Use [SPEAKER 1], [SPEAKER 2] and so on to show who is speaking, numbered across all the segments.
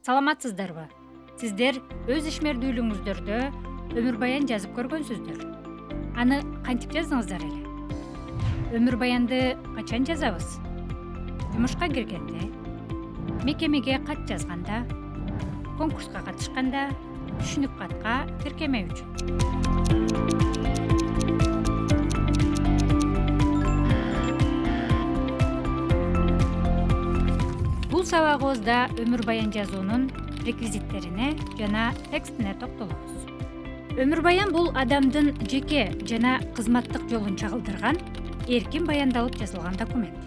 [SPEAKER 1] Саламатсыздарбы? Сиздер өз ишмердүүлүгүңүздөрдө өмүр баян жазып көргөнсүздөр. Аны кантип жаздыңыздар эле? Өмүр баянды качан жазабыз? Жумушка киргенде, мекемеге кат жазганда, конкурска катышканда, түшүнүк катка тиркеме үчүн. Бул сабагыбызда өмүр баян жазуунун реквизиттерине жана текстине токтолобуз. Өмүр баян бул адамдын жеке жана кызматтык жолун чагылдырган, эркин баяндалып жазылган документ.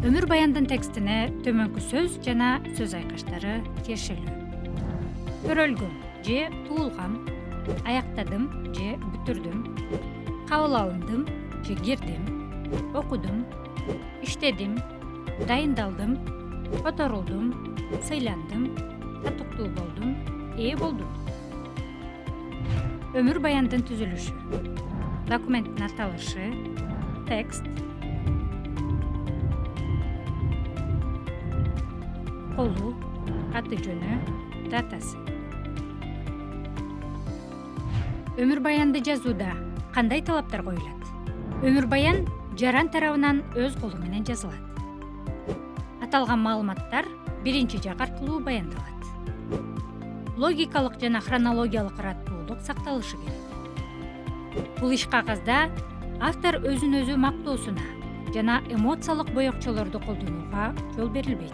[SPEAKER 1] Өмүр баяндын текстине төмөнкү сөз жана сөз айкаштары тиешелүү. Көрөлгөм же туулгам, аяктадым же бүтүрдүм, кабыл алындым же кирдим, окудум, иштедим, дайындалдым, которулдум, сыйландым, татыктуу болдум, ээ болдум. Өмүр баяндын түзүлүшү, документтин аталышы, текст, колу, аты жөнү, датасы. Өмүр баянды жазууда кандай талаптар коюлат? Өмүр баян жаран тарабынан өз колу менен жазылат. Аталган маалыматтар биринчи жак аркылуу баяндалат. Логикалык жана хронологиялык ыраттуулук сакталышы керек. Бул иш кагазда автор өзүн өзү мактоосуна жана эмоциялык боекчолорду колдонууга жол берилбейт.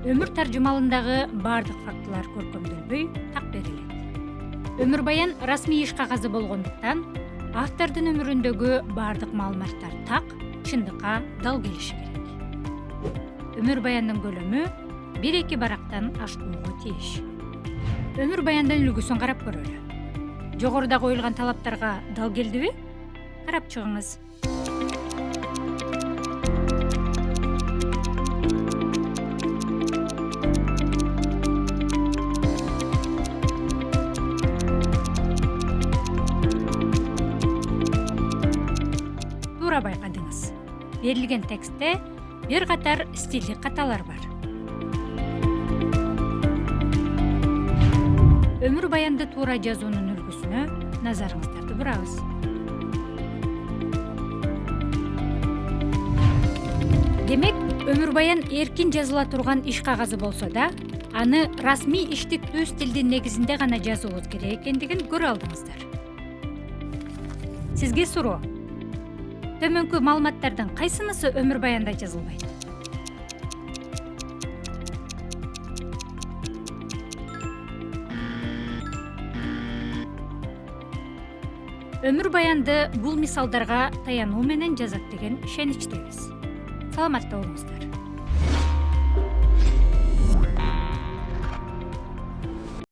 [SPEAKER 1] Өмүр таржымалындагы бардык фактылар көркөмдөлбөй, так берилет. Өмүр баян расмий иш кагазы болгондуктан, автордун өмүрүндөгү бардык маалыматтар так, чындыкка дал келиши керек. Өмүр баяндын көлөмү 1-2 барактан ашпоого тийиш. Өмүр баяндын үлгүсүн карап көрөлү. Жогоруда коюлган талаптарга дал келдиби? Карап чыгыңыз. Туура байкадыңыз. Берилген текстте бир катар стилдик каталар бар. Өмүр баянды туура жазуунун үлгүсүнө назарыңыздарды бурабыз. Демек, өмүр баян эркин жазыла турган иш кагазы болсо да, аны расмий иштиктүү стилдин негизинде гана жазуубуз керек экендигин көрө алдыңыздар. Сизге суроо: төмөнкү маалыматтардын кайсынысы өмүр баянда жазылбайт? Өмүр баянды бул мисалдарга таянуу менен жазат деген ишеничтебиз. Саламатта болуңуздар.